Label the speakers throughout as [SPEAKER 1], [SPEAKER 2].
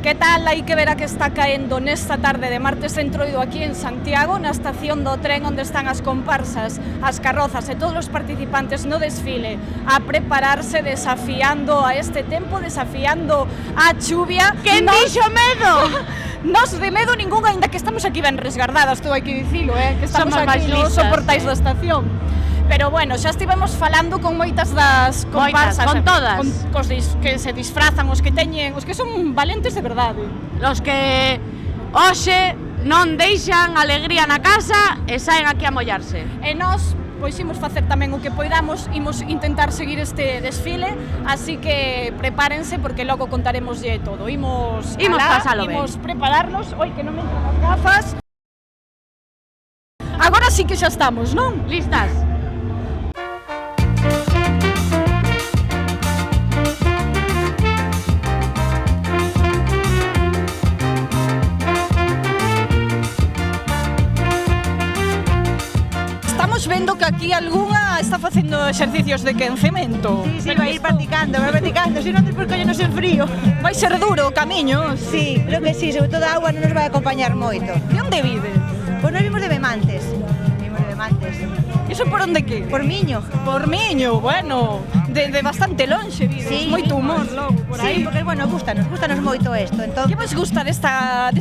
[SPEAKER 1] Que tal? Hai que ver a que está caendo nesta tarde de martes de Entroido aquí en Santiago, na estación do tren onde están as comparsas, as carrozas e todos os participantes no desfile a prepararse, desafiando a este tempo, desafiando a chuvia.
[SPEAKER 2] Quen dixo medo?
[SPEAKER 1] Nos de medo ningún, aínda que estamos aquí ben resgardadas, todo hai que dicilo, que estamos
[SPEAKER 2] Somos
[SPEAKER 1] aquí nos soportais da estación. Pero bueno, xa estivemos falando con moitas das comparsas,
[SPEAKER 2] con todas,
[SPEAKER 1] cos que se disfrazan, os que teñen, os que son valentes de verdade.
[SPEAKER 2] Los que hoxe non deixan alegría na casa e saen aquí a mollarse.
[SPEAKER 1] E nós, pois imos facer tamén o que poidamos, imos intentar seguir este desfile, así que prepárense porque logo contaremoslle todo. Imos
[SPEAKER 2] pasalo ben.
[SPEAKER 1] Imos prepararnos, oi que non me entran as gafas. Agora sí que xa estamos, non?
[SPEAKER 2] Listas?
[SPEAKER 1] Estamos vendo que aquí algunha está facendo exercicios de quencemento.
[SPEAKER 3] Sí, vai ir practicando, si non despois collenos en frío.
[SPEAKER 1] Vai ser duro o camiño.
[SPEAKER 3] Sí, creo que sí, sobre todo a auga non nos vai acompañar moito.
[SPEAKER 1] De onde vive?
[SPEAKER 3] Pois nos vimos de Bemantes.
[SPEAKER 1] Iso por onde que?
[SPEAKER 3] Por Miño.
[SPEAKER 1] Por Miño, bueno, de bastante lonxe vives,
[SPEAKER 3] Sí,
[SPEAKER 1] moito humor logo por aí.
[SPEAKER 3] Sí, porque, bueno, gustanos moito isto. Entón,
[SPEAKER 1] Que vos gusta deste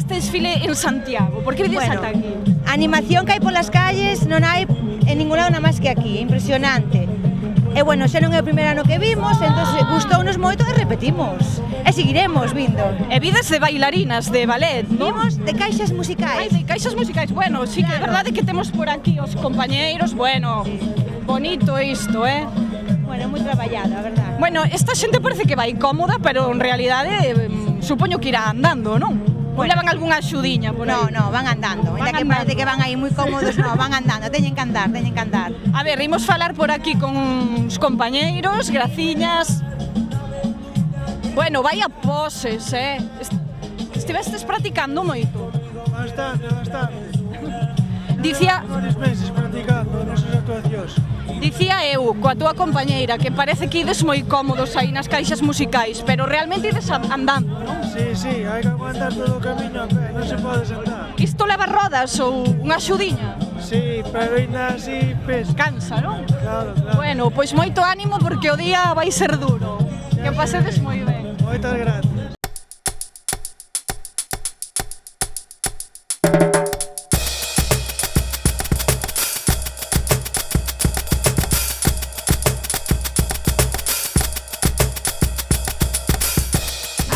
[SPEAKER 1] desfile en Santiago? Por que vides ata aquí?
[SPEAKER 3] A animación que hai polas calles non hai en ningún lado nada máis que aquí, impresionante. E bueno, xa non é o primeiro ano que vimos, entón gustounos moito e repetimos. E seguiremos vindo.
[SPEAKER 1] E vides de bailarinas, de ballet, non?
[SPEAKER 3] Vimos de caixas musicais.
[SPEAKER 1] Ai, de caixas musicais, bueno, sí que é verdade que temos por aquí os compañeiros, bueno, bonito isto,
[SPEAKER 3] Bueno, moi traballado, a verdade.
[SPEAKER 1] Bueno, esta xente parece que vai cómoda, pero en realidade supoño que irá andando, non? Ou levan algunha axudiña por aí?
[SPEAKER 3] No, van andando. Ainda que parece que van aí moi cómodos, no, van andando, teñen que andar.
[SPEAKER 1] A ver, imos falar por aquí con uns compañeiros, graciñas. Bueno, vaya poses, Estivestes practicando moito?
[SPEAKER 4] Bastante.
[SPEAKER 1] Dicía...
[SPEAKER 4] Varios meses practicando nesas actuacións.
[SPEAKER 1] Dicía eu, coa túa compañeira, que parece que ides moi cómodos aí nas caixas musicais, pero realmente ides andando, non?
[SPEAKER 4] Sí, hai que aguantar todo o camiño a pé, non se pode saltar.
[SPEAKER 1] Isto leva rodas ou unha axudiña?
[SPEAKER 4] Sí, pero ainda así pesa.
[SPEAKER 1] Cansa, non?
[SPEAKER 4] Claro.
[SPEAKER 1] Bueno, pois moito ánimo porque o día vai ser duro. Que pasedes moi ben.
[SPEAKER 4] Moitas gracias.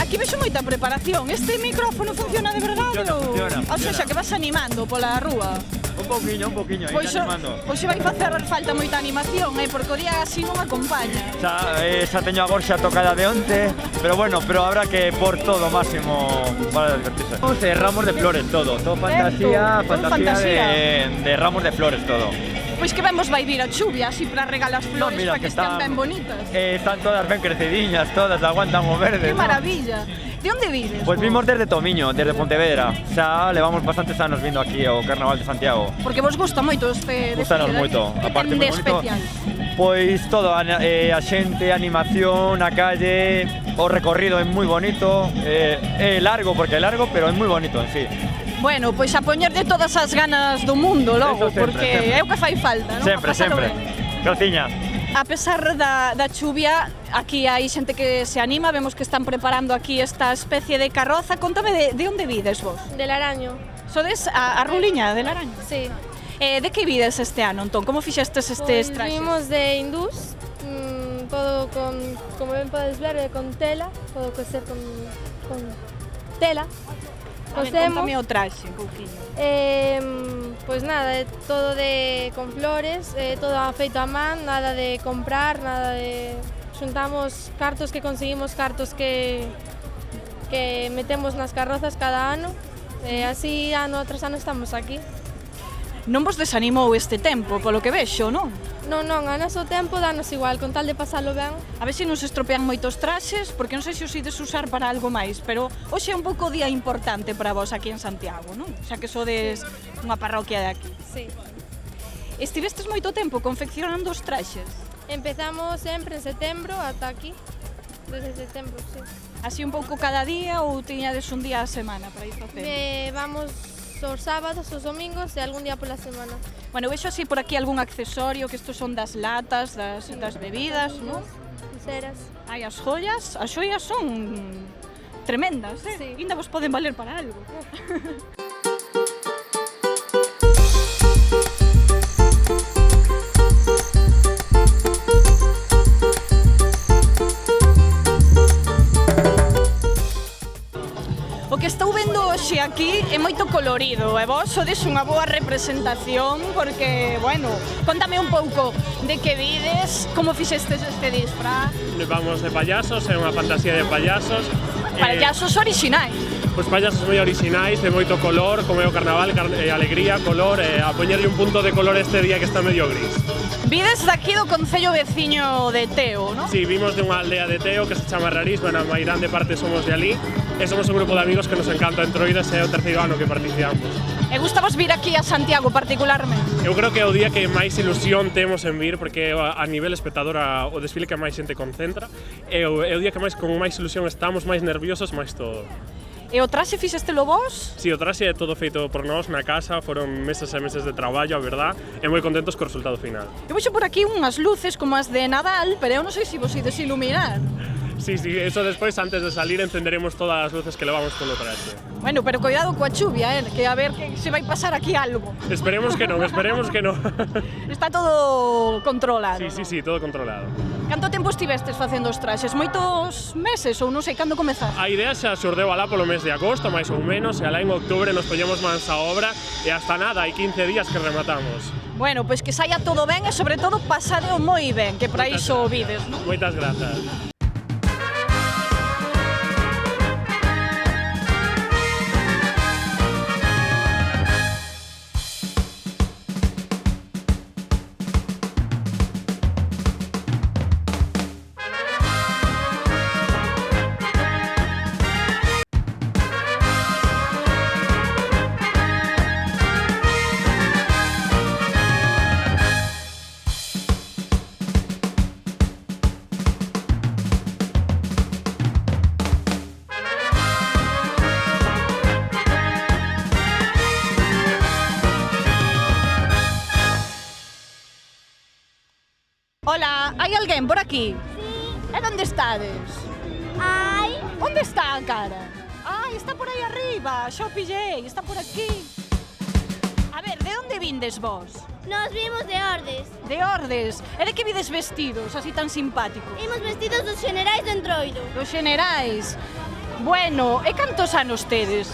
[SPEAKER 1] Aquí vexo moita preparación. Este micrófono funciona de verdade?
[SPEAKER 5] Funciona.
[SPEAKER 1] Ou seja, que vas animando pola rúa?
[SPEAKER 5] Un poquinho,
[SPEAKER 1] Pois
[SPEAKER 5] animando.
[SPEAKER 1] Hoxe vai facer falta moita animación, porque o día así non acompaña.
[SPEAKER 5] Xa teño a gorxa tocada de onte, pero bueno, habrá que por todo máximo para divertirse. Ramos de flores, todo fantasía de ramos de flores, todo.
[SPEAKER 1] Pois que ben vos vai vir a chuvia, así para regalar as flores,
[SPEAKER 5] mira,
[SPEAKER 1] para que estén ben bonitas.
[SPEAKER 5] Están todas ben crecidiñas, todas aguantan o verde.
[SPEAKER 1] Que maravilla. De onde vives?
[SPEAKER 5] Pues vimos desde Tomiño, desde Pontevedra. Xa levamos bastantes anos vindo aquí ao Carnaval de Santiago.
[SPEAKER 1] Porque vos gusta moito este
[SPEAKER 5] Gustanos moito,
[SPEAKER 1] aparte
[SPEAKER 5] moi
[SPEAKER 1] de
[SPEAKER 5] bonito.
[SPEAKER 1] especial.
[SPEAKER 5] Pois todo, a xente, animación, a calle, o recorrido é moi bonito, é largo porque é largo, pero é moi bonito en sí.
[SPEAKER 1] Bueno, pois a poñerlle todas as ganas do mundo logo,
[SPEAKER 5] Eso sempre,
[SPEAKER 1] porque
[SPEAKER 5] sempre.
[SPEAKER 1] é o que fai falta, non?
[SPEAKER 5] Sempre. Graciña.
[SPEAKER 1] A pesar da chuvia, aquí hai xente que se anima, vemos que están preparando aquí esta especie de carroza. Contame de onde vides vos?
[SPEAKER 6] Del Araño.
[SPEAKER 1] Sodes a ruliña del Araño?
[SPEAKER 6] Sí.
[SPEAKER 1] De que vides este ano, entón? Como fixestes estes traxes?
[SPEAKER 6] Vimos de Indús, todo como ben podes ver, con tela, todo coser con tela.
[SPEAKER 1] Contame o traxe, un pouquinho.
[SPEAKER 6] Pois nada, todo con flores, todo feito a man, nada de comprar, nada de... Xuntamos cartos que conseguimos, cartos que metemos nas carrozas cada ano, e así ano tras ano estamos aquí.
[SPEAKER 1] Non vos desanimou este tempo, polo que vexo, non?
[SPEAKER 6] Non, a noso tempo danos igual, con tal de pasalo ben.
[SPEAKER 1] A ver se non se estropean moitos traxes, porque non sei se os ides usar para algo máis, pero hoxe é un pouco día importante para vos aquí en Santiago, non? Xa que sodes unha parroquia de aquí.
[SPEAKER 6] Sí.
[SPEAKER 1] Estivestes moito tempo confeccionando os traxes?
[SPEAKER 6] Empezamos sempre en setembro ata aquí. desde setembro, sí.
[SPEAKER 1] Así un pouco cada día ou tiñades un día a semana para ir facendo?
[SPEAKER 6] Vamos os sábados, os domingos e algún día pola semana.
[SPEAKER 1] Bueno, vexo así por aquí algún accesorio, que estos son das latas, das bebidas, non?
[SPEAKER 6] Pulseras.
[SPEAKER 1] Ai, as joias son tremendas, eh?
[SPEAKER 6] Sí.
[SPEAKER 1] Ainda vos poden valer para algo. O que estou vendo hoxe aquí é moito colorido e vos sodes unha boa representación porque, bueno, contame un pouco de que vides, como fixestes este disfraz.
[SPEAKER 7] Vamos de payasos, é unha fantasía de payasos.
[SPEAKER 1] Payasos orixinais.
[SPEAKER 7] Pois payasos moi orixinais, de moito color, como é o carnaval, alegría, color, a poñerlle un punto de color este día que está medio gris.
[SPEAKER 1] Vides daqui do concello veciño de Teo, non?
[SPEAKER 7] Sí, vimos de unha aldea de Teo que se chama Rariz, bueno, a máis grande parte somos de ali, e somos un grupo de amigos que nos encanta Entroides, é o terceiro ano que participamos.
[SPEAKER 1] E gustamos vir aquí a Santiago particularmente?
[SPEAKER 7] Eu creo que é o día que máis ilusión temos en vir, porque a nivel espectador o desfile que máis xente concentra, é o día que máis con máis ilusión estamos, máis nerviosos, máis todo.
[SPEAKER 1] E o traxe fixestelo vos?
[SPEAKER 7] Si, o traxe é todo feito por nós na casa, foron meses e meses de traballo, a verdad, e moi contentos co resultado final.
[SPEAKER 1] Eu vexo por aquí unhas luces como as de Nadal, pero eu non sei se vos ides iluminar.
[SPEAKER 7] Sí, eso despois, antes de salir, encenderemos todas as luces que levamos polo traxe.
[SPEAKER 1] Bueno, pero cuidado coa chuvia, que a ver que se vai pasar aquí algo.
[SPEAKER 7] Esperemos que non, esperemos que non.
[SPEAKER 1] Está todo controlado.
[SPEAKER 7] Sí, todo controlado.
[SPEAKER 1] Canto tempo estivestes facendo os traxes? Moitos meses ou non sei cando comezaste?
[SPEAKER 7] A idea xa xurdeu alá polo mes de agosto, máis ou menos, e alá en outubro nos poñemos mans a obra, e hasta nada, hai 15 días que rematamos.
[SPEAKER 1] Bueno, pois que saia todo ben e sobre todo pasadeo moi ben, que para iso vides, non?
[SPEAKER 7] Moitas grazas.
[SPEAKER 1] Hola, hai alguén por aquí? Sí. E onde estades?
[SPEAKER 8] Ai,
[SPEAKER 1] Onde está a cara? Ai, está por aí arriba, xa o pillei, está por aquí. A ver, de onde vindes vos?
[SPEAKER 8] nos vimos de Ordes.
[SPEAKER 1] De Ordes. E de que vides vestidos, así tan simpáticos?
[SPEAKER 8] Imos vestidos dos xenerais do Entroido.
[SPEAKER 1] Dos xenerais. Bueno, e cantos anos tedes?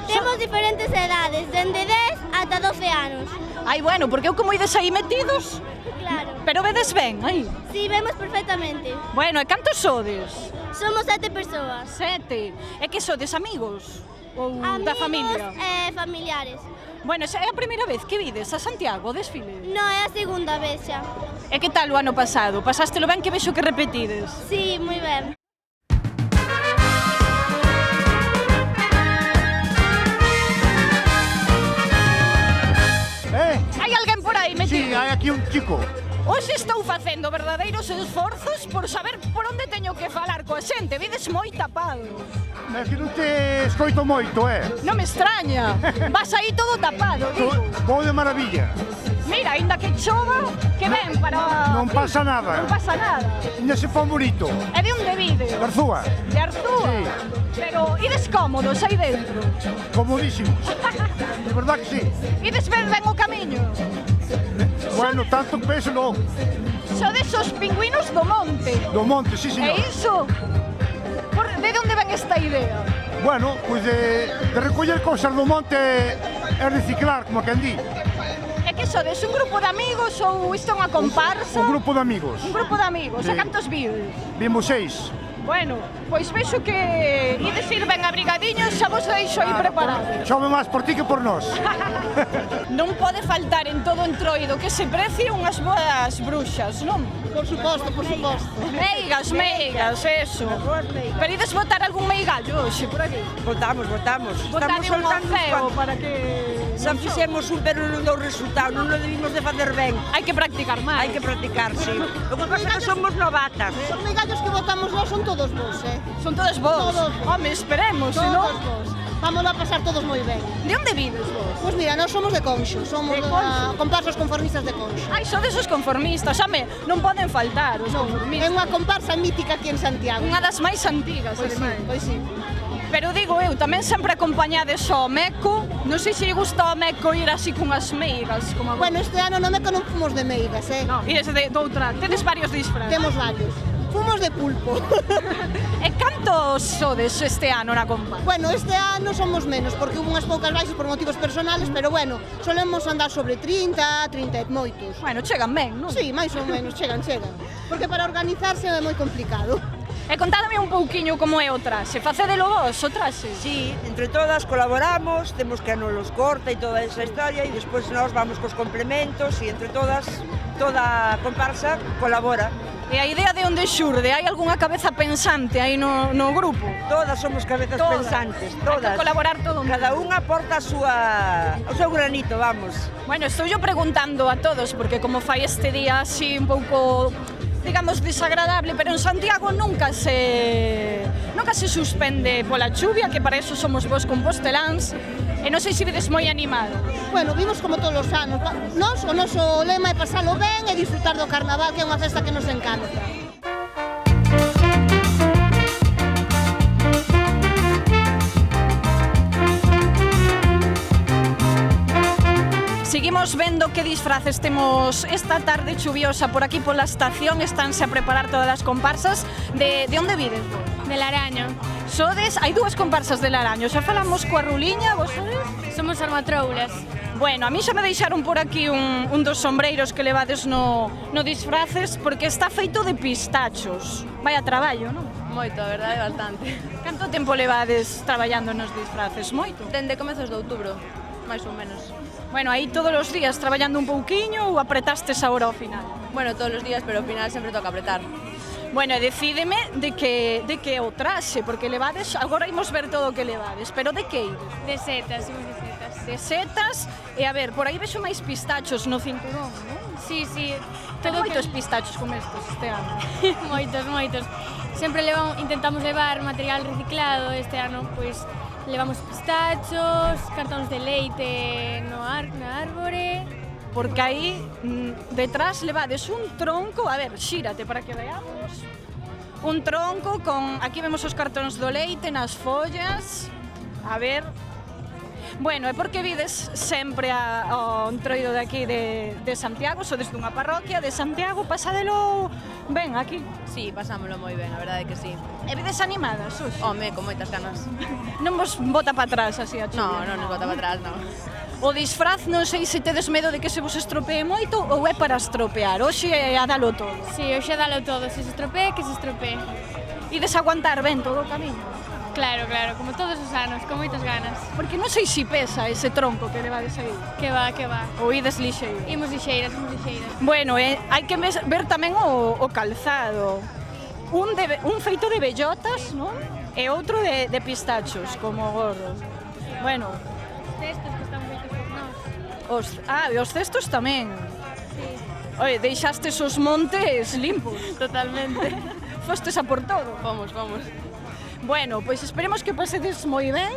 [SPEAKER 8] Temos diferentes edades, dende 10 ata 12 anos.
[SPEAKER 1] Ai, bueno, porque eu como ides aí metidos,
[SPEAKER 8] Claro.
[SPEAKER 1] pero vedes ben, aí.
[SPEAKER 8] Si, vemos perfectamente.
[SPEAKER 1] Bueno, e cantos sodes?
[SPEAKER 8] Somos 7 persoas.
[SPEAKER 1] 7. E que sodes, amigos? Ou da familia?
[SPEAKER 8] Amigos e familiares.
[SPEAKER 1] Bueno, esa é a primeira vez que vides a Santiago o desfile.
[SPEAKER 8] No, é a segunda vez xa.
[SPEAKER 1] E que tal o ano pasado? Pasástelo ben que vexo que repetides?
[SPEAKER 8] Si, moi ben.
[SPEAKER 1] Hai alguén por aí metido?
[SPEAKER 9] Sí, hai aquí un chico.
[SPEAKER 1] Hoxe estou facendo verdadeiros esforzos por saber por onde teño que falar coa xente. Vides moi tapados.
[SPEAKER 9] É que non te escoito moito,
[SPEAKER 1] Non me extraña. Vas aí todo tapado, digo.
[SPEAKER 9] Vou de maravilla.
[SPEAKER 1] Mira, aínda que chova, que ben para...
[SPEAKER 9] Non pasa nada.
[SPEAKER 1] Non pasa nada.
[SPEAKER 9] Ainda se pon bonito.
[SPEAKER 1] E de onde vides?
[SPEAKER 9] De Arzúa.
[SPEAKER 1] De Arzúa?
[SPEAKER 9] Sí.
[SPEAKER 1] Pero ides cómodos aí dentro?
[SPEAKER 9] Comodísimos. De verdad que sí.
[SPEAKER 1] Ides ben o camiño?
[SPEAKER 9] Bueno, tanto peso non.
[SPEAKER 1] Sodes os pingüinos do monte.
[SPEAKER 9] Do monte, sí,
[SPEAKER 1] E
[SPEAKER 9] señor.
[SPEAKER 1] iso? De onde ven esta idea?
[SPEAKER 9] Bueno, pois de recoller cosas do monte e reciclar, como quen di.
[SPEAKER 1] E que sodes, un grupo de amigos ou isto é unha comparsa?
[SPEAKER 9] Un grupo de amigos.
[SPEAKER 1] Un grupo de amigos.
[SPEAKER 9] Sí.
[SPEAKER 1] E cantos vides?
[SPEAKER 9] Vimos 6.
[SPEAKER 1] Bueno, pois vexo que ides ir ben abrigadiños, xa vos deixo aí preparado.
[SPEAKER 9] Chove máis por ti que por nós.
[SPEAKER 1] Non pode faltar en todo Entroido que se precie unhas boas bruxas, non?
[SPEAKER 9] Por suposto, por suposto.
[SPEAKER 1] Meigas, eso. Pero ides botar algún meigallo hoxe por aquí?
[SPEAKER 10] Votamos.
[SPEAKER 1] Botade un oceo para que...
[SPEAKER 10] Xa fixemos un, pero non dou resultado, non o debimos de facer ben.
[SPEAKER 1] Hai que practicar máis.
[SPEAKER 10] Hai que practicar, sí. O que pasa é que somos novatas.
[SPEAKER 11] Os migallos que votamos nós son todos vos,
[SPEAKER 1] Son todos vos?
[SPEAKER 11] Todos.
[SPEAKER 1] Home, esperemos,
[SPEAKER 11] Todos
[SPEAKER 1] senón...
[SPEAKER 11] vos. Vamos a pasar todos moi ben.
[SPEAKER 1] De onde vides vos?
[SPEAKER 11] Pois mira, nós somos de Conxo, somos comparsas conformistas de Conxo.
[SPEAKER 1] Ai, sodes os conformistas, home, non poden faltar os
[SPEAKER 11] É
[SPEAKER 1] conformistas.
[SPEAKER 11] unha comparsa mítica aquí en Santiago.
[SPEAKER 1] Unha das máis antigas,
[SPEAKER 11] Pois sí,
[SPEAKER 1] ademais.
[SPEAKER 11] pois sí.
[SPEAKER 1] Pero digo eu, tamén sempre acompañades ao Meco. Non sei se lle gusta ao Meco ir así cunhas meigas, como agora.
[SPEAKER 11] Bueno, este ano no Meco non fomos de meigas,
[SPEAKER 1] No, ides de outra. Tedes varios disfraces.
[SPEAKER 11] Temos varios. Fomos de pulpo.
[SPEAKER 1] E cantos sodes este ano na compa?
[SPEAKER 11] Bueno, este ano somos menos, porque hubo unhas poucas baixas por motivos personales, pero bueno, solemos andar sobre 30, 30 e moitos.
[SPEAKER 1] Bueno, chegan ben, non?
[SPEAKER 11] Sí, máis ou menos, chegan. Porque para organizarse é moi complicado.
[SPEAKER 1] E contádame un pouquiño como é o traxe. Facédelo vos, o traxe?
[SPEAKER 10] Sí, entre todas colaboramos, temos que nos los corta e toda esa historia, e despois nós vamos cos complementos, e entre todas, toda a comparsa colabora.
[SPEAKER 1] E a idea de onde xurde? Hai algunha cabeza pensante aí no grupo?
[SPEAKER 10] Todas somos cabezas pensantes, todas.
[SPEAKER 1] Hai que colaborar todo o mundo.
[SPEAKER 10] Cada unha aporta o seu granito, vamos.
[SPEAKER 1] Bueno, estou yo preguntando a todos, porque como fai este día así un pouco, digamos, desagradable, pero en Santiago nunca se suspende pola chuvia, que para eso somos vos composteláns, e non sei se vedes moi animado.
[SPEAKER 11] Bueno, vimos como todos os anos. Nós, o noso lema é pasalo ben e disfrutar do carnaval, que é unha festa que nos encanta.
[SPEAKER 1] Seguimos vendo que disfraces temos esta tarde chuviosa por aquí pola estación. Estánse a preparar todas as comparsas. De onde vides vos?
[SPEAKER 6] De Laraño.
[SPEAKER 1] Sodes, hai dúas comparsas de Laraño. Xa falamos coa Ruliña, vos sodes?
[SPEAKER 6] Somos armatroulas.
[SPEAKER 1] Bueno, a mí xa me deixaron por aquí un dos sombreiros que levades no disfraces, porque está feito de pistachos. Vaya traballo, non?
[SPEAKER 2] Moito, a verdade, bastante.
[SPEAKER 1] Canto tempo levades traballando nos disfraces? Moito?
[SPEAKER 2] Dende comezos de outubro, máis ou menos.
[SPEAKER 1] Bueno, aí todos os días traballando un pouquiño ou apretastes agora ao final?
[SPEAKER 2] Bueno, todos os días, pero ao final sempre toca apretar.
[SPEAKER 1] Bueno, e decídeme de que o traxe, porque levades, agora imos ver todo o que levades, pero de que ides?
[SPEAKER 6] De setas, somos de setas.
[SPEAKER 1] De setas, e a ver, por aí vexo máis pistachos no cinturón, non?
[SPEAKER 6] Sí.
[SPEAKER 1] Ten moitos pistachos como estes este ano.
[SPEAKER 6] moitos. Sempre intentamos levar material reciclado. Este ano, pois, levamos pistachos, cartóns de leite na árbore.
[SPEAKER 1] Porque aí detrás levades un tronco, a ver, xírate para que veamos. Un tronco con, aquí vemos os cartóns do leite nas follas. A ver. Bueno, é porque vides sempre ao entroido de aquí de Santiago, sodes dunha parroquia de Santiago, pasadelo ben aquí.
[SPEAKER 2] Sí, pasámolo moi ben, a verdade que sí.
[SPEAKER 1] E vides animadas, hoxe?
[SPEAKER 2] Home, con moitas ganas.
[SPEAKER 1] Non vos bota para atrás así a chuvia?
[SPEAKER 2] Non nos bota para atrás, non.
[SPEAKER 1] O disfraz non sei se tedes medo de que se vos estropee moito ou é para estropear, hoxe é a dalo todo.
[SPEAKER 6] Sí, hoxe a dalo todo, se se estropee, que se estropee.
[SPEAKER 1] Ides aguantar ben todo o camiño?
[SPEAKER 6] Claro, como todos os anos, con moitas ganas.
[SPEAKER 1] Porque non sei se pesa ese tronco que levades aí.
[SPEAKER 6] Que va.
[SPEAKER 1] Ou ides lixeiras?
[SPEAKER 6] Imos lixeiras.
[SPEAKER 1] Bueno, hai que ver tamén o calzado. Un feito de bellotas, non? E outro de pistachos, como gordos. Bueno.
[SPEAKER 6] Os cestos que están feitos por nós.
[SPEAKER 1] E os cestos tamén.
[SPEAKER 6] Sí.
[SPEAKER 1] Oye, deixastes os montes limpos.
[SPEAKER 2] Totalmente.
[SPEAKER 1] Fostes a por todo.
[SPEAKER 2] Vamos.
[SPEAKER 1] Bueno, pois esperemos que pasedes moi ben.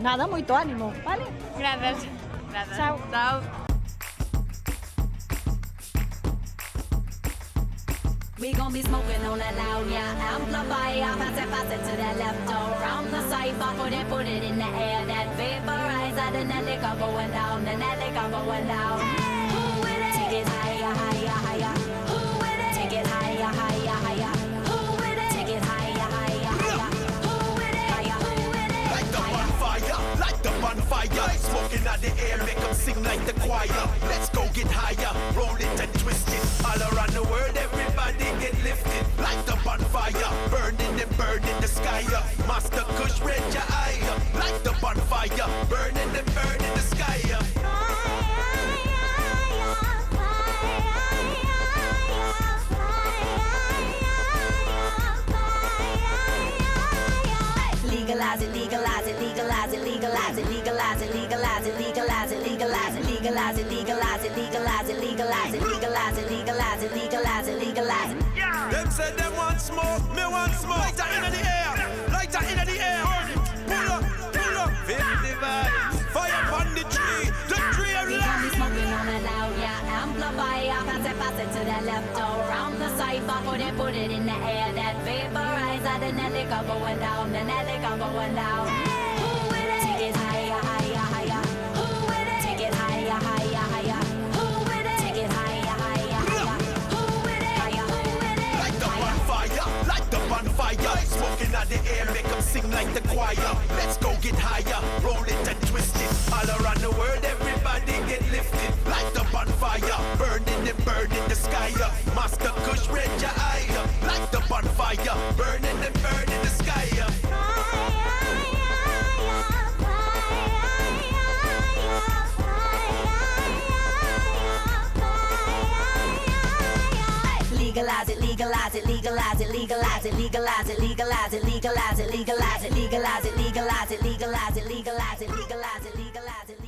[SPEAKER 1] Nada, moito ánimo, vale?
[SPEAKER 6] Grazas.
[SPEAKER 1] Chao.
[SPEAKER 12] We gon' be smoking on that loud, yeah. Amplifier, pass it to the left, around the cipher, put it in the air. That vaporizer, then that liquor going down, Who with it? Take it higher, higher, higher. Who with it? Take it higher, higher, higher. Who with it? Take it higher, higher, higher. Who with it? Higher, who with it?
[SPEAKER 13] Like the bonfire, smoking out the air, make them sing like the choir. Let's go get higher, roll it and twist it. All around the world, everybody get lifted. Like the bonfire, burning the sky up. Master Kush, red your eye up. Like the bonfire, burning the sky up.
[SPEAKER 12] Legalize it, legalize it, legalize it, legalize it, legalize it, legalize it, legalize it, legalize legalize it, legalize it, legalize it, legalize it, legalize it, legalize it, legalize it, legalize it.
[SPEAKER 13] Them said them want smoke, me want smoke. Lighter in the air, lighter in the air. Pull up, 50 vibes. Fire upon the tree of
[SPEAKER 12] We gon' be smoking on it loud, yeah. Amplify, pass it to the left, around the cipher, put it in the air. That vaporize, the liquor going down, the liquor going down. Who with it? Take it higher, higher, higher. Who with it? Take it higher, higher, higher. Who with it? Take it higher, higher, higher. Who with it? Higher, who with it?
[SPEAKER 13] Light the bonfire, light the bonfire. Smoking out the air, make them sing like the choir. Let's go get higher, roll it and twist it. All around the world, everybody get lifted. Light the bonfire, burning and burning the sky up. Master Kush, red your eye up. Light the bonfire, burning and burning the sky up.
[SPEAKER 12] Legalize it, legalize it, legalize it, legalize it, legalize it, legalize it, legalize it, legalize it, legalize it, legalize it, legalize it, legalize it, legalize it, legalize it, legalize it.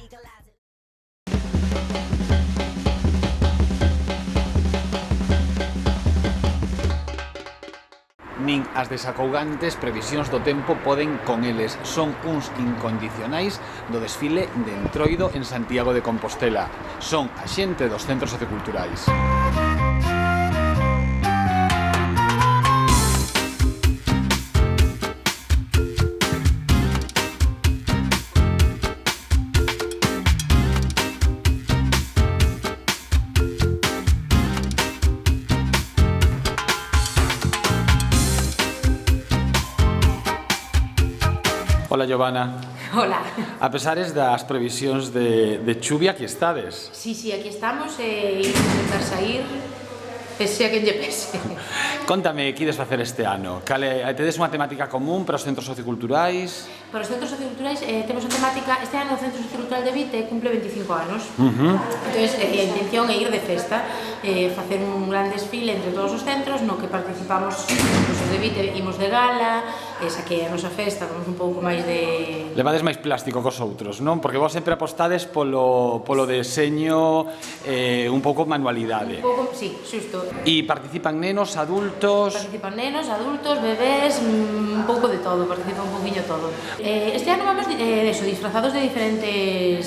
[SPEAKER 14] Nin as desacougantes previsións do tempo poden con eles. Son uns incondicionais do desfile de Entroido en Santiago de Compostela. Son a xente dos centros socioculturais. Hola, Giovanna.
[SPEAKER 2] Hola.
[SPEAKER 14] A pesares das previsións de chuvia, aquí estades.
[SPEAKER 2] Sí, aquí estamos e imos intentar sair pese a quen lle pese.
[SPEAKER 14] Contame, que ides facer este ano? Tedes unha temática común para os centros socioculturais?
[SPEAKER 2] Para os centros socioculturais temos a temática, este ano o Centro Sociocultural de Vite cumple 25 anos. Entón, a intención é ir de festa, facer un gran desfile entre todos os centros, no que participamos, os de Vite imos de gala, esa que é a nosa festa, vamos un pouco máis de...
[SPEAKER 14] Levades máis plástico cos outros, non? Porque vos sempre apostades polo deseño, un pouco manualidade.
[SPEAKER 2] Un pouco, sí, xusto.
[SPEAKER 14] E participan nenos, adultos...
[SPEAKER 2] Participan nenos, adultos, bebés, un pouco de todo, participa un pouquiño todo. Este ano vamos disfrazados de diferentes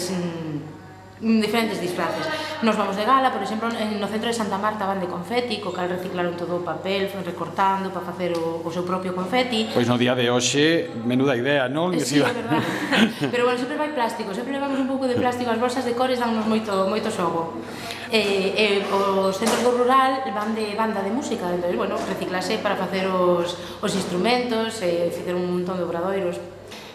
[SPEAKER 2] disfraces. Nos vamos de gala, por exemplo, no centro de Santa Marta van de confeti, co cal reciclaron todo o papel, recortando para facer o seu propio confeti.
[SPEAKER 14] Pois no día de hoxe, menuda idea, non?
[SPEAKER 2] Sí, é verdade. Pero bueno, sempre vai plástico, sempre levamos un pouco de plástico, as bolsas de cores dannos moito xogo. Os centros do rural van de banda de música, entón, bueno, reciclase para facer os instrumentos, facer un montón de obradoiros.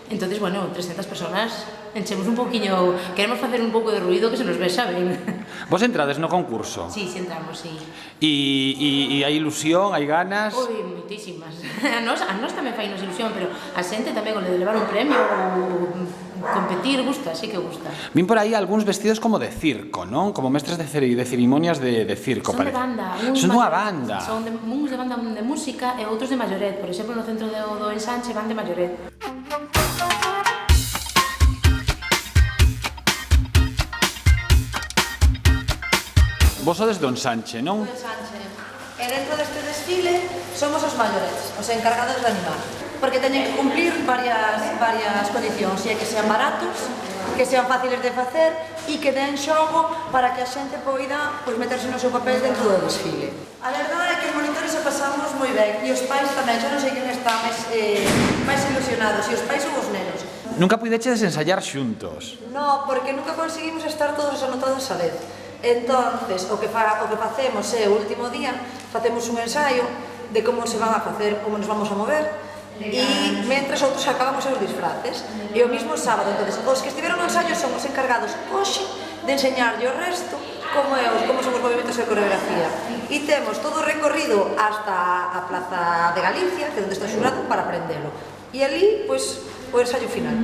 [SPEAKER 2] Entón, bueno, 300 personas, enchemos un pouquiño, queremos facer un pouco de ruido que se nos vexa ben.
[SPEAKER 14] Vos entrades no concurso?
[SPEAKER 2] Sí, entramos, sí.
[SPEAKER 14] E hai ilusión, hai ganas?
[SPEAKER 2] Ui, moitísimas. A nos tamén fai nos ilusión, pero a xente tamén con levar un premio ou competir, gusta, sí que gusta.
[SPEAKER 14] Vin por aí algúns vestidos como de circo, non? Como mestres de cerimonias de circo.
[SPEAKER 2] Son de banda.
[SPEAKER 14] Son dunha banda.
[SPEAKER 2] Son uns de banda de música e outros de Malloret. Por exemplo, no centro do Ensanche van de Malloret.
[SPEAKER 14] Vos sodes do Ensanche, non?
[SPEAKER 15] Do Ensanche. E dentro deste desfile somos os maiores, os encargados de animar. Porque teñen que cumplir varias condicións, e que sean baratos, que sean fáciles de facer e que den xogo para que a xente poida meterse no seu papel dentro do desfile. A verdade é que os monitores o pasamos moi ben e os pais tamén, xa non sei quen está máis ilusionados, e os pais ou os nenos.
[SPEAKER 14] Nunca puideches ensayar xuntos?
[SPEAKER 15] No, porque nunca conseguimos estar todos anotados a vez. Entonces, o que facemos é o último día, facemos un ensaio de como se van a facer, como nos vamos a mover, e mentres outros acabamos os disfraces. E o mismo sábado, entonces, os que estiveron no ensaio son os encargados hoxe de enseñarlle o resto como son os movimentos e a coreografía. E temos todo o recorrido hasta a Plaza de Galicia, que é onde está o xurado, para aprendelo. E ali, pois, o ensaio final.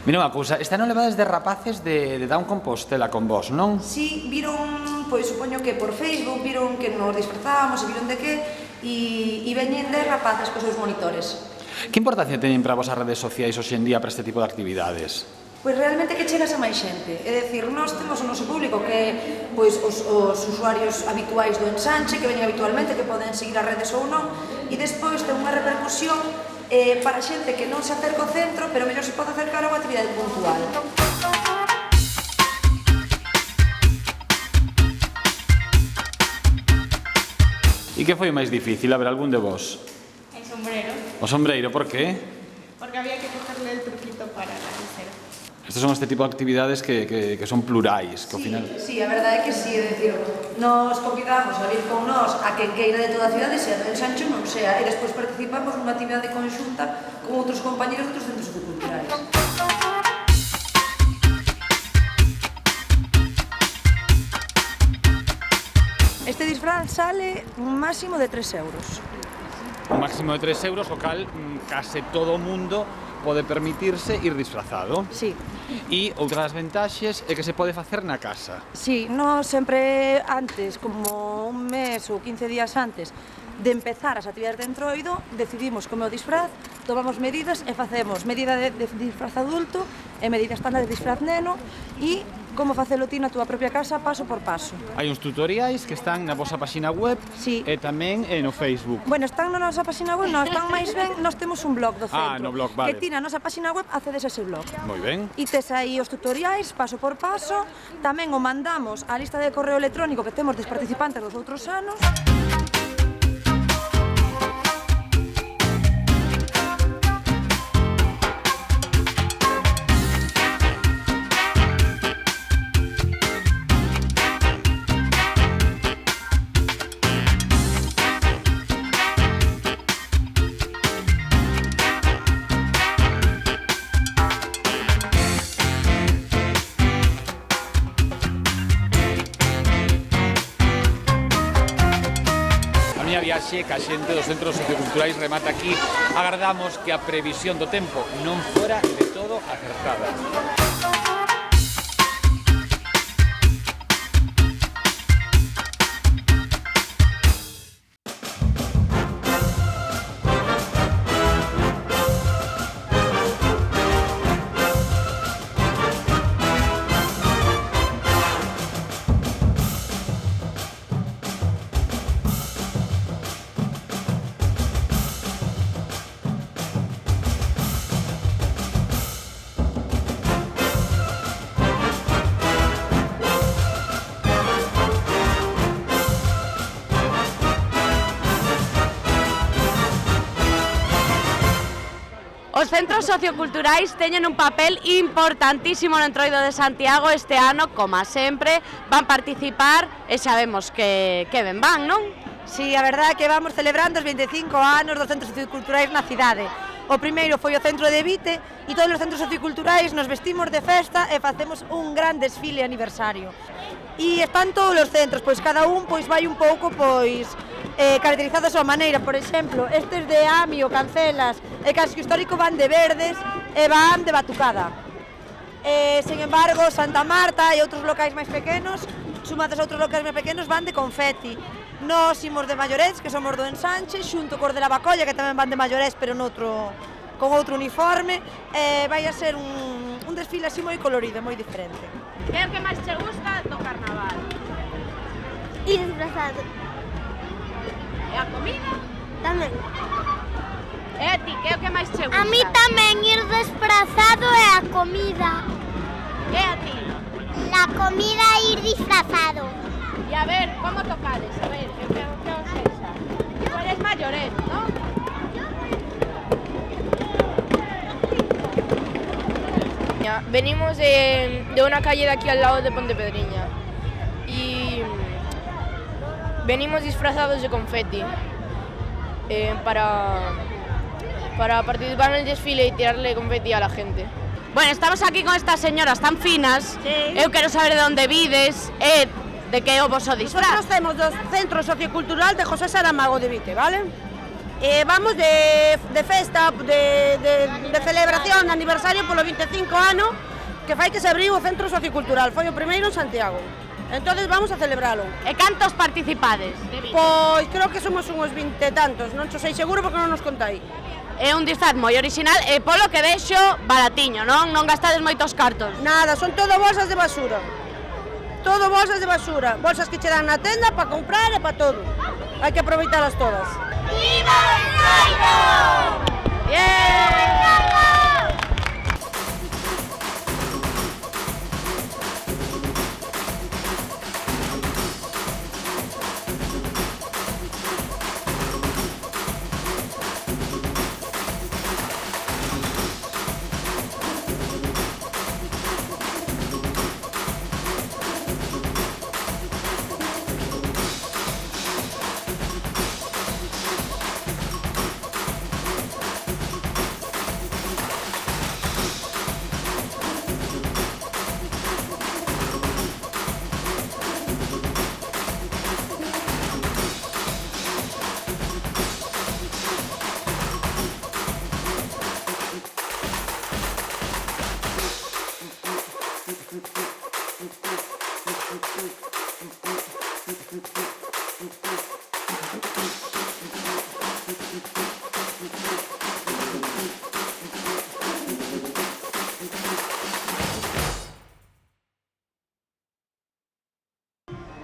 [SPEAKER 14] Mira unha cousa, esta non levades de rapaces de Down Compostela con vos, non?
[SPEAKER 15] Si, viron, pois supoño que por Facebook, viron que nos disfrazábamos e viron de que, e veñen de rapaces cos seus monitores.
[SPEAKER 14] Que importancia teñen para vos as redes sociais hoxe en día para este tipo de actividades?
[SPEAKER 15] pois realmente que chegas a máis xente. É dicir, nós temos o noso público que pois os usuarios habituais do ensanche, que veñen habitualmente, que poden seguir as redes ou non, e despois ten unha repercusión para xente que non se acerca ao centro, pero mellor se pode acercar a unha actividade puntual.
[SPEAKER 14] E que foi máis difícil? A ver, algún de vos?
[SPEAKER 16] El sombrero.
[SPEAKER 14] O sombreiro, por qué?
[SPEAKER 16] Porque había que cogerle el truquito para la visera.
[SPEAKER 14] Estes son este tipo de actividades que son plurais, que ao final...
[SPEAKER 15] Sí, a verdade é que sí, é dicir, nos convidamos a vir con nós a quen queira de toda a cidade, sea do ensanche non sea, e despois participamos nunha actividade conxunta con outros compañeros de outros centros socioculturais. Este disfraz sale un máximo de 3 euros.
[SPEAKER 14] Un máximo de 3 euros, o cal case todo o mundo pode permitirse ir disfrazado.
[SPEAKER 15] Sí.
[SPEAKER 14] E outra das ventaxes é que se pode facer na casa.
[SPEAKER 15] Sí, nós sempre antes, como un mes ou 15 días antes de empezar as actividades de Entroido, decidimos como o disfraz, tomamos medidas e facemos medida de disfraz adulto e medida estándar de disfraz neno e como facelo ti na túa propia casa, paso por paso.
[SPEAKER 14] Hai uns tutoriais que están na vosa página web e tamén no Facebook.
[SPEAKER 15] Bueno, están na nosa página web, non están máis ben, nós temos un blog do centro.
[SPEAKER 14] No blog, vale.
[SPEAKER 15] Que ti na nosa página web accedes a ese blog.
[SPEAKER 14] Moi ben.
[SPEAKER 15] E tes aí os tutoriais, paso por paso, tamén o mandamos á lista de correo electrónico que temos dos participantes dos outros anos.
[SPEAKER 14] A viaxe que a xente dos centros socioculturais remata aquí. Agardamos que a previsión do tempo non fora de todo acertada.
[SPEAKER 17] Os centros socioculturais teñen un papel importantísimo no Entroido de Santiago este ano, como sempre, van participar e sabemos que ben van, non?
[SPEAKER 15] Sí, a verdade é que vamos celebrando os 25 anos dos centros socioculturais na cidade. O primeiro foi o centro de Vite e todos os centros socioculturais nos vestimos de festa e facemos un gran desfile aniversario. E están todos os centros, pois cada un vai un pouco caracterizados a súa maneira. Por exemplo, estes de Amio, Cancelas e Casco Histórico van de verdes e van de batucada. Sen embargo, Santa Marta e outros locais máis pequenos, sumados a outros locais máis pequenos, van de confeti. Nós imos de maiorés, que somos do ensanche, xunto cos de Lavacolla, que tamén van de maiorés, pero con outro uniforme. Vai a ser un desfile así moi colorido, moi diferente.
[SPEAKER 17] Que é o que máis che gusta do carnaval?
[SPEAKER 8] Ir disfrazado.
[SPEAKER 17] E a comida?
[SPEAKER 8] Tamén.
[SPEAKER 17] E a ti, que é o que máis che gusta?
[SPEAKER 8] A mí tamén ir disfrazado e a comida.
[SPEAKER 17] E a ti?
[SPEAKER 8] La comida e ir disfrazado.
[SPEAKER 17] E a ver, como tocades? A ver, que os sexa? Tú eres maiores, non?
[SPEAKER 6] Venimos de una calle de aquí al lado de Pontepedriña y venimos disfrazados de confeti para participar en el desfile y tirarle confeti a la gente.
[SPEAKER 17] Bueno, estamos aquí con estas señoras tan finas. Sí. Eu quero saber de onde vides e de que o voso disfraz.
[SPEAKER 18] Nosotros temos do Centro Sociocultural de José Saramago de Vite, vale? Vamos de festa, de celebración, de aniversario polo 25 ano que fai que se abriu o Centro Sociocultural, foi o primeiro en Santiago. Entonces vamos a celebralo.
[SPEAKER 17] E cantos participades?
[SPEAKER 18] Pois creo que somos uns 20 e tantos, non xo sei seguro porque non nos contai.
[SPEAKER 17] é un disfraz moi original e polo que vexo baratiño, non? Non gastades moitos cartos.
[SPEAKER 18] Nada, son todo bolsas de basura. Todo bolsas de basura. Bolsas que che dan na tenda para comprar e para todo. Hai que aproveitalas todas.
[SPEAKER 12] ¡Viva el Entroido!
[SPEAKER 17] ¡Bien!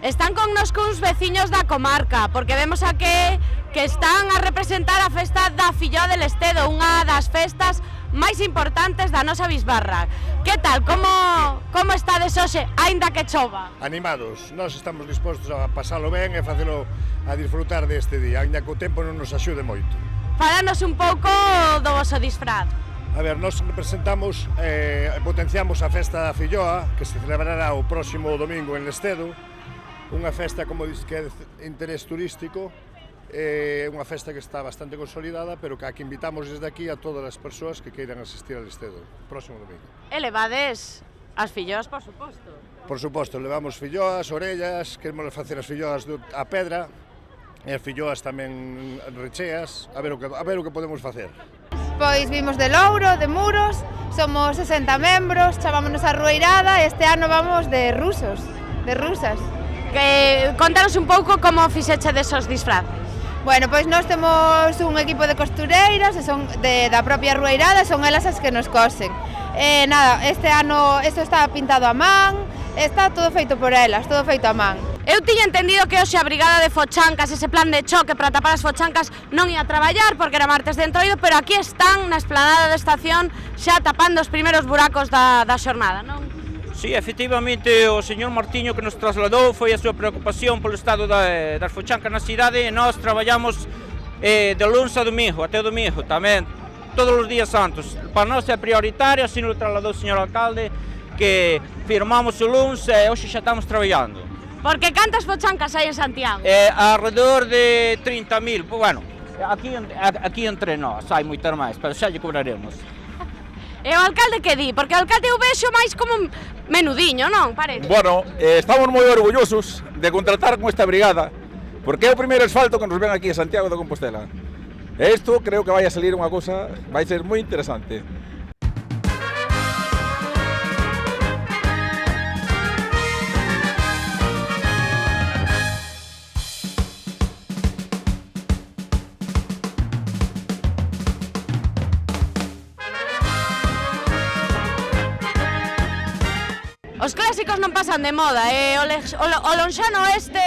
[SPEAKER 17] Están connosco uns veciños da comarca, porque vemos aquí que están a representar a festa da Filloa del Estedo, unha das festas máis importantes da nosa bisbarra. Que tal? Como estades hoxe, aínda que chova?
[SPEAKER 9] Animados, nós estamos dispostos a pasalo ben e facelo a disfrutar deste día, aínda que o tempo non nos axude moito.
[SPEAKER 17] Falanos un pouco do voso disfraz.
[SPEAKER 9] A ver, nós representamos potenciamos a festa da Filloa, que se celebrará o próximo domingo en Lestedo, unha festa, como diz, que é de interés turístico, é unha festa que está bastante consolidada, pero que aquí invitamos desde aquí a todas as persoas que queiran asistir al Lestedo, próximo domingo.
[SPEAKER 17] E levades as filloas, por suposto.
[SPEAKER 9] Por suposto, levamos filloas, orellas, queremos facer as filloas a pedra, e as filloas tamén recheas, a ver o que podemos facer.
[SPEAKER 19] Pois vimos de Louro, de Muros, somos 60 membros, chamámonos a Rueirada e este ano vamos de rusos, de rusas.
[SPEAKER 17] Contanos un pouco como fixeche desos disfraces.
[SPEAKER 19] Bueno, pois nós temos un equipo de costureiras, son da propia Rueirada, son elas as que nos cosen. Nada, este ano isto está pintado a man, está todo feito por elas, todo feito a man.
[SPEAKER 17] Eu tiña entendido que hoxe a brigada de fochancas, ese plan de choque para tapar as fochancas, non ia traballar porque era martes de Entroido, pero aquí están na esplanada da estación xa tapando os primeiros buracos da xornada, non?
[SPEAKER 20] Sí, efectivamente, o señor Martiño que nos trasladou foi a súa preocupación polo estado das fochancas na cidade e nós traballamos de lunes a domingo, até o domingo tamén, todos os días santos. Para nós é prioritario, así nos trasladou o señor alcalde, que firmamos o lunes e hoxe xa estamos traballando.
[SPEAKER 17] Porque cantas fochancas hai en Santiago?
[SPEAKER 20] Alrededor de 30.000, bueno, aquí entre nós hai moitas máis, pero xa lle cobraremos.
[SPEAKER 17] E o alcalde que di? Porque o alcalde eu vexo máis como menudiño, non? Parece.
[SPEAKER 21] Bueno, estamos moi orgullosos de contratar con esta brigada, porque é o primeiro asfalto que nos ven aquí en Santiago de Compostela. E isto creo que vai a salir unha cousa, vai ser moi interesante.
[SPEAKER 17] Os clásicos non pasan de moda, e o lonxano este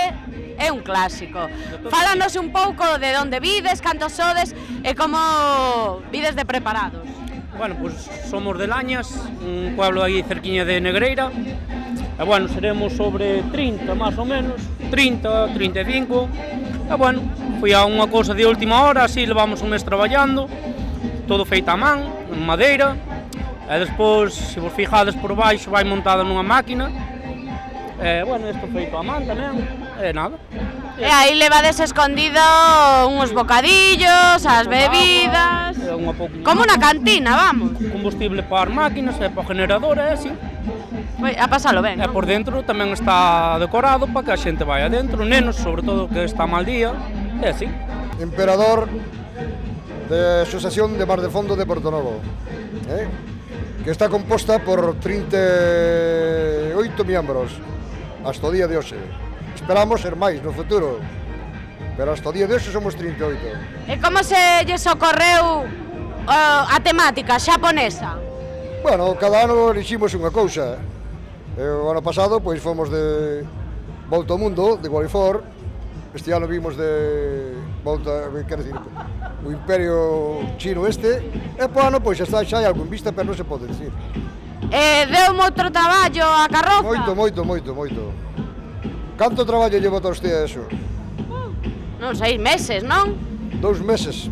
[SPEAKER 17] é un clásico. Fálanos un pouco de onde vides, cantos sodes e como vides de preparados.
[SPEAKER 22] Bueno, pues somos de Lañas, un pueblo aí cerquiña de Negreira, e bueno, seremos sobre 30 máis ou menos, 30, 35, e bueno, foi a unha cousa de última hora, así levamos un mes traballando, todo feito a man, en madeira, e despois, se vos fijades por baixo, vai montada nunha máquina. E, bueno, isto feito a man tamén, e nada.
[SPEAKER 17] E aí levades escondido uns bocadillos, as bebidas... Como unha cantina, vamos.
[SPEAKER 22] Combustible para as máquinas e para o generador, e así.
[SPEAKER 17] A pasalo ben, non?
[SPEAKER 22] E por dentro tamén está decorado para que a xente vai adentro, nenos, sobre todo, que está mal día, e así.
[SPEAKER 23] Emperador de Asociación de Mar de Fondo de Portonovo, que está composta por 38 miembros hasta o día de hoxe. Esperamos ser máis no futuro, pero hasta o día de hoxe somos 38.
[SPEAKER 17] E como se lles ocorreu a temática xaponesa?
[SPEAKER 23] Bueno, cada ano eliximos unha cousa. O ano pasado, pois, fomos de volta ao mundo, de Guarifor. Este ano vimos de volta, quero dicir, o Imperio Chino este. E po ano, pois, xa hai algo en vista, pero non se pode dicir.
[SPEAKER 17] Deu moito traballo a carroza?
[SPEAKER 23] Moito. Canto traballo lleva a usted a eso?
[SPEAKER 17] Non, 6 meses, non?
[SPEAKER 23] 2 meses.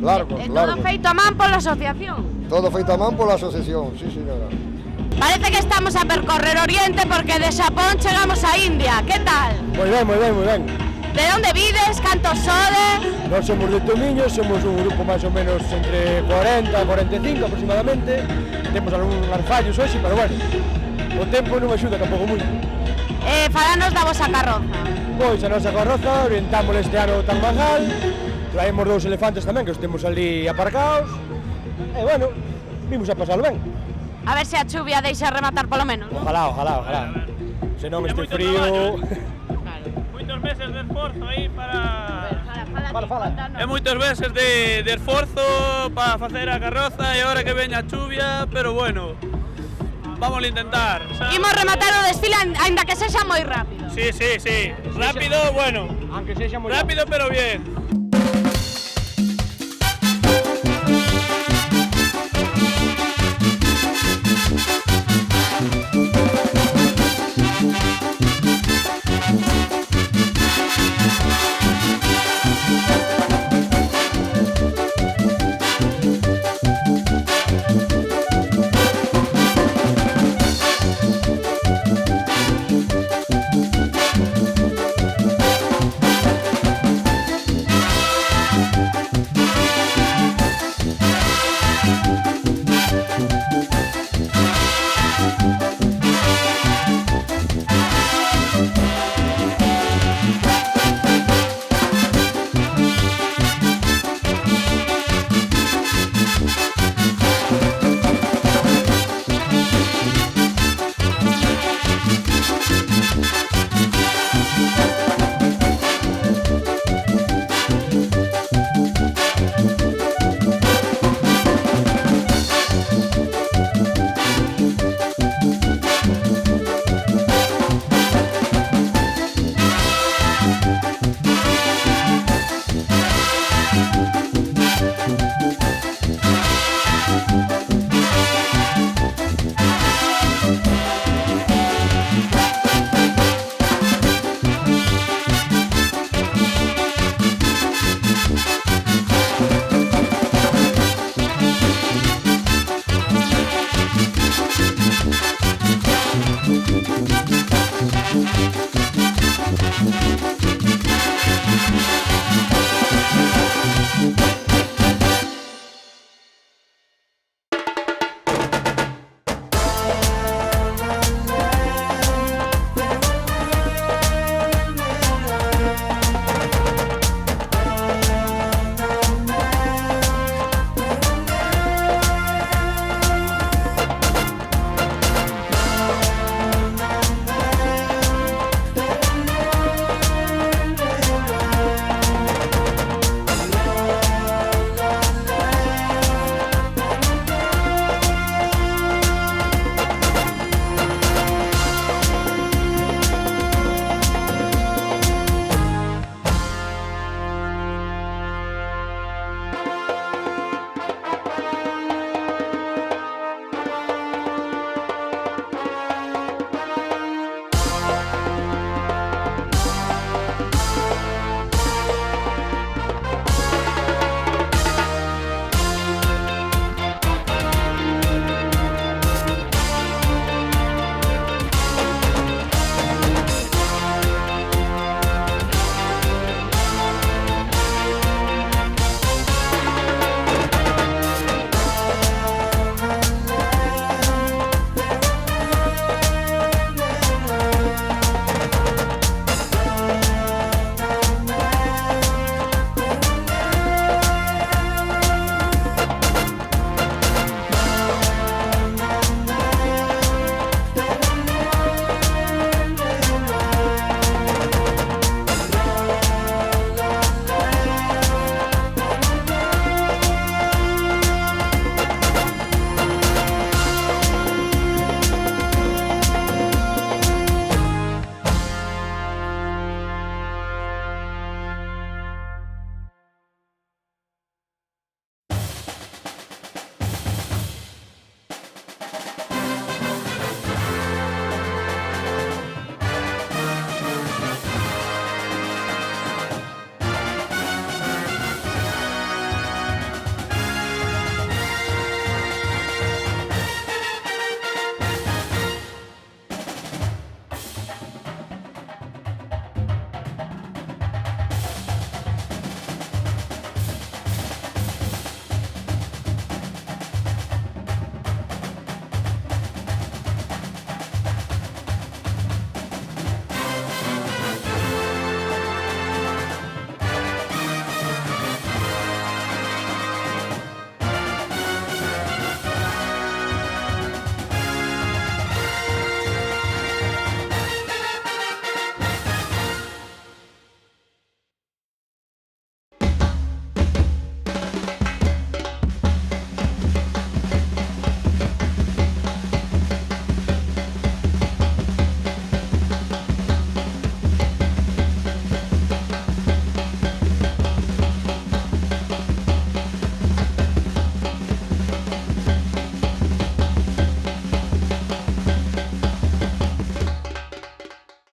[SPEAKER 23] Largos.
[SPEAKER 17] Todo feito a man pola asociación?
[SPEAKER 23] Todo feito a man pola asociación, sí, señora.
[SPEAKER 17] Parece que estamos a percorrer Oriente porque de Xapón chegamos a India. Que tal?
[SPEAKER 3] Moi ben.
[SPEAKER 17] De onde vides? Cantos sodes?
[SPEAKER 3] Nós somos de Tomiño, somos un grupo máis ou menos entre 40 e 45 aproximadamente. Temos algúns fallos hoxe, pero bueno, o tempo non axuda tampouco moito.
[SPEAKER 17] Falanos da vosa carroza.
[SPEAKER 3] Pois a nosa carroza orientamos este ano o Taj Mahal, traemos 2 elefantes tamén que os temos ali aparcados, e bueno, vimos a pasalo ben.
[SPEAKER 17] A ver se a chuvia deixa rematar polo menos, non?
[SPEAKER 3] Ojalá. Se non este frío...
[SPEAKER 4] Moitos meses de esforzo aí para...
[SPEAKER 3] Fala.
[SPEAKER 4] É moitos meses de esforzo para facer a carroza e agora que veña a chuvia, pero bueno, vamos a intentar.
[SPEAKER 17] Imos rematar o desfile aínda que sexa moi rápido.
[SPEAKER 4] Sí. Rápido, bueno.
[SPEAKER 3] Aunque sexa moi
[SPEAKER 4] rápido, pero bien.